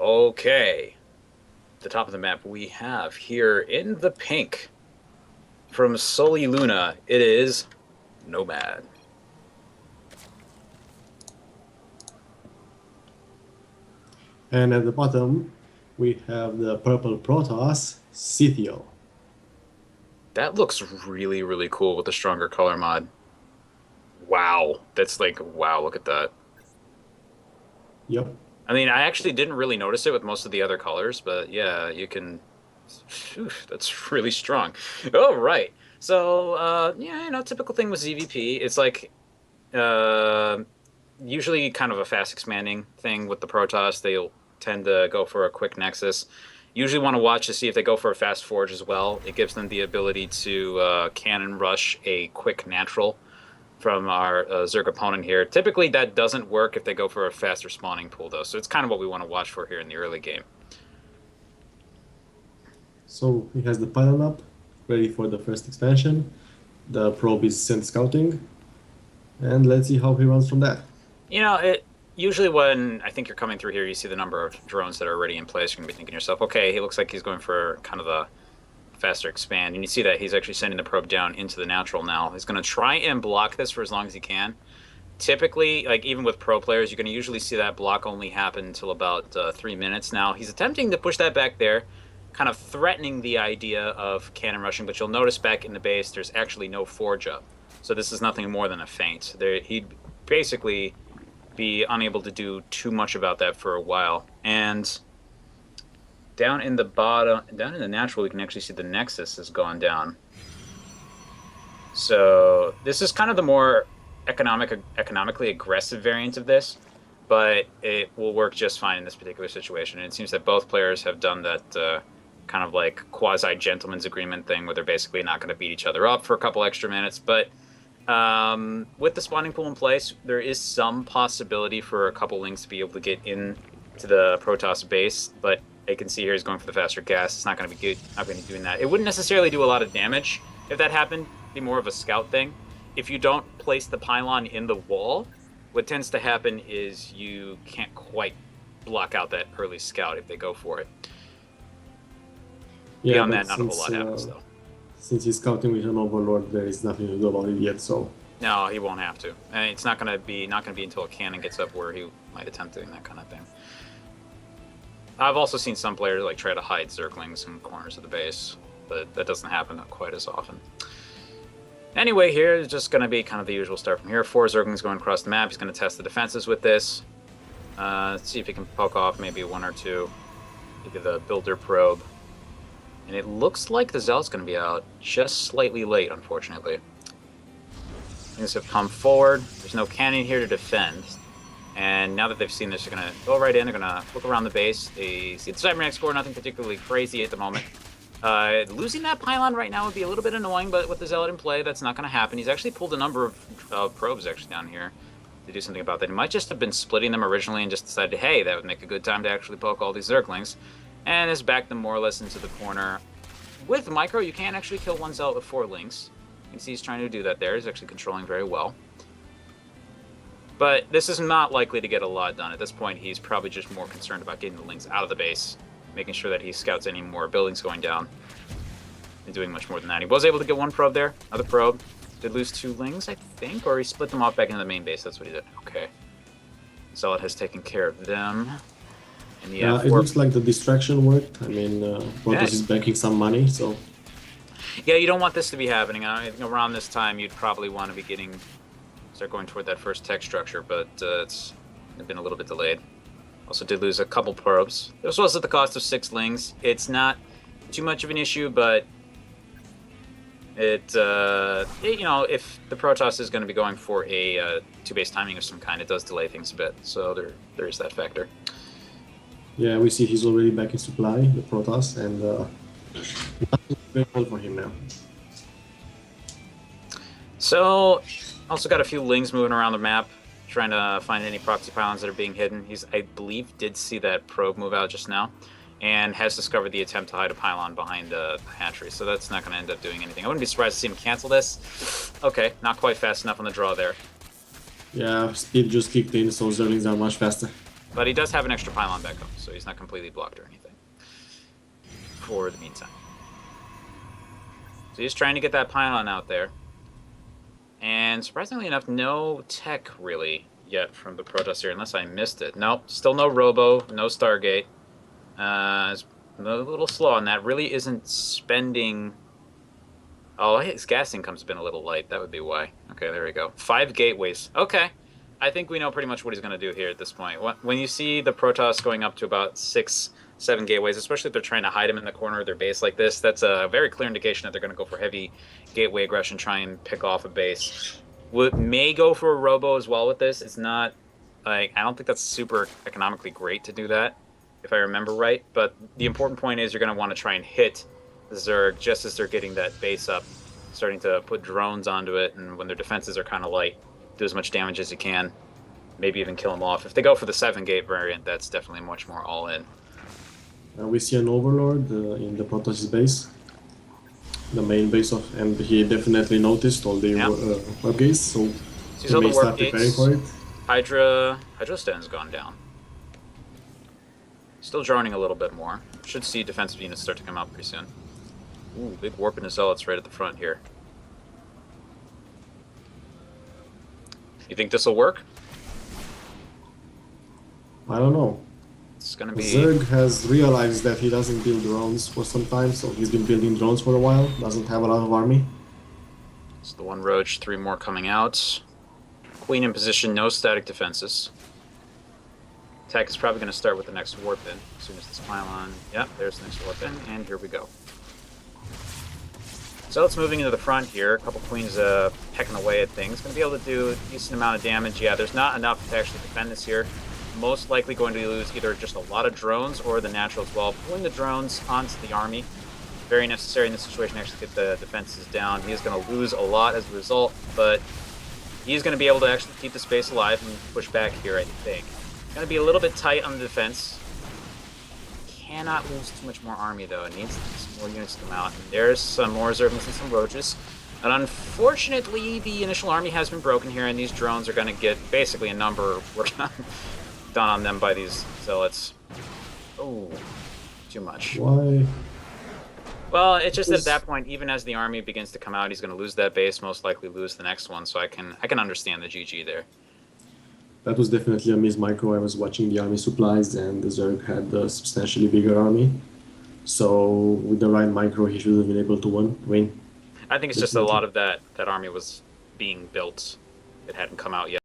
Okay. The top of the map we have here in the pink from Soli Luna. It is Nomad. And at the bottom, we have the purple Protoss, Setheal. That looks really, really cool with the stronger color mod. Wow. That's like, wow, look at that. Yep. I mean, I actually didn't really notice it with most of the other colors, but yeah, you can. Phew, that's really strong. Oh, right. So, yeah, typical thing with ZVP. It's like, uh, usually kind of a fast expanding thing with the Protoss. They'll tend to go for a quick Nexus. Usually want to watch to see if they go for a fast Forge as well. It gives them the ability to cannon rush a quick natural from our Zerg opponent here. Typically, that doesn't work if they go for a faster spawning pool, though. So it's kind of what we want to watch for here in the early game. So he has the pylon up, ready for the first expansion. The probe is sent scouting, and let's see how he runs from that. It usually when I think you're coming through here, you see the number of drones that are already in place. You're gonna be thinking to yourself, okay, he looks like he's going for kind of a faster expand. And you see that he's actually sending the probe down into the natural now. He's gonna try and block this for as long as he can. Typically, like even with pro players, you're gonna usually see that block only happen until about 3 minutes. Now he's attempting to push that back there, kind of threatening the idea of cannon rushing. But you'll notice back in the base, there's actually no forge up. So this is nothing more than a feint. He'd basically be unable to do too much about that for a while. And down in the bottom, down in the natural, we can actually see the Nexus has gone down. So this is kind of the more economically aggressive variant of this, but it will work just fine in this particular situation. And it seems that both players have done that kind of like quasi-gentleman's agreement thing where they're basically not going to beat each other up for a couple extra minutes. But with the spawning pool in place, there is some possibility for a couple links to be able to get in to the Protoss base, but you can see here he's going for the faster gas. It's not going to be good. Not going to be doing that. It wouldn't necessarily do a lot of damage if that happened. It'd be more of a scout thing. If you don't place the pylon in the wall, what tends to happen is you can't quite block out that early scout if they go for it. Yeah, Beyond that, not a whole lot happens though. Since he's scouting with an overlord, there is nothing to do about it yet. So no, he won't have to. And it's not going to be until a cannon gets up where he might attempt doing that kind of thing. I've also seen some players like try to hide Zerglings in corners of the base, but that doesn't happen quite as often. Anyway, here is just going to be kind of the usual start from here. 4 Zerglings going across the map. He's going to test the defenses with this. Let's see if he can poke off maybe 1 or 2. Maybe the Builder Probe. And it looks like the Zealot's going to be out just slightly late, unfortunately. Things have come forward. There's no cannon here to defend. And now that they've seen this, they're going to go right in. They're going to look around the base. They see the Cybernetic score, nothing particularly crazy at the moment. Losing that pylon right now would be a little bit annoying, but with the Zealot in play, that's not going to happen. He's actually pulled a number of probes actually down here to do something about that. He might just have been splitting them originally and just decided, hey, that would make a good time to actually poke all these Zerglings. And has backed them more or less into the corner. With Micro, you can actually kill one Zealot with 4 links. You can see he's trying to do that there. He's actually controlling very well. But this is not likely to get a lot done. At this point, he's probably just more concerned about getting the links out of the base, making sure that he scouts any more buildings going down, and doing much more than that. He was able to get 1 probe there, another probe. Did lose 2 lings, I think, or he split them off back into the main base. That's what he did. Okay. Zealot has taken care of them. And yeah, it looks like the distraction worked. I mean, Protoss is banking some money, so... Yeah, you don't want this to be happening. I think around this time, you'd probably want to be start going toward that first tech structure, but it's been a little bit delayed. Also did lose a couple probes. This was at the cost of 6 lings. It's not too much of an issue, but if the Protoss is going to be going for a 2-base timing of some kind, it does delay things a bit. So there is that factor. Yeah, we see he's already back in supply, the Protoss, and nothing very well for him now. So, also got a few lings moving around the map, trying to find any proxy pylons that are being hidden. I believe, did see that probe move out just now, and has discovered the attempt to hide a pylon behind the hatchery, so that's not going to end up doing anything. I wouldn't be surprised to see him cancel this. Okay, not quite fast enough on the draw there. Yeah, speed just kicked in, so Zerglings are much faster. But he does have an extra pylon back up, so he's not completely blocked or anything for the meantime. So he's trying to get that pylon out there. And surprisingly enough, no tech really yet from the Protoss here, unless I missed it. Nope, still no Robo, no Stargate. It's a little slow on that. Really isn't spending... Oh, his gas income's been a little light. That would be why. Okay, there we go. 5 gateways. Okay. I think we know pretty much what he's going to do here at this point. When you see the Protoss going up to about 6, 7 gateways, especially if they're trying to hide him in the corner of their base like this, that's a very clear indication that they're going to go for heavy gateway aggression, try and pick off a base. May go for a Robo as well with this. It's not, like, I don't think that's super economically great to do that, if I remember right. But the important point is you're going to want to try and hit the Zerg just as they're getting that base up, starting to put drones onto it, and when their defenses are kind of light, do as much damage as you can, maybe even kill them off. If they go for the 7-gate variant, that's definitely much more all-in. We see an Overlord in the Protoss base, the main base of, and he definitely noticed all the warp gates, so he may start preparing for it. Hydra stand's gone down. Still droning a little bit more. Should see defensive units start to come out pretty soon. Ooh, big warp into Zealots right at the front here. You think this will work? I don't know. It's gonna be... Zerg has realized that he doesn't build drones for some time, so he's been building drones for a while. Doesn't have a lot of army. It's the 1 Roach, 3 more coming out. Queen in position, no static defenses. Attack is probably going to start with the next warp in. As soon as this pylon... Yep, there's the next warp in, and here we go. So it's moving into the front here. A couple queens pecking away at things. Going to be able to do a decent amount of damage. Yeah, there's not enough to actually defend this here. Most likely going to lose either just a lot of drones or the natural as well. Pulling the drones onto the army. Very necessary in this situation to actually get the defenses down. He is going to lose a lot as a result, but he's going to be able to actually keep the space alive and push back here, I think. Going to be a little bit tight on the defense. Cannot lose too much more army, though. It needs some more units to come out. And there's some more Zerglings and some Roaches. And unfortunately, the initial army has been broken here, and these drones are going to get basically a number done on them by these Zealots. Oh, too much. Why? Well, it's just that at that point, even as the army begins to come out, he's going to lose that base, most likely lose the next one. So I can understand the GG there. That was definitely a miss micro. I was watching the army supplies, and the Zerg had a substantially bigger army. So with the right micro, he should have been able to win. I think it's just a lot of that army was being built. It hadn't come out yet.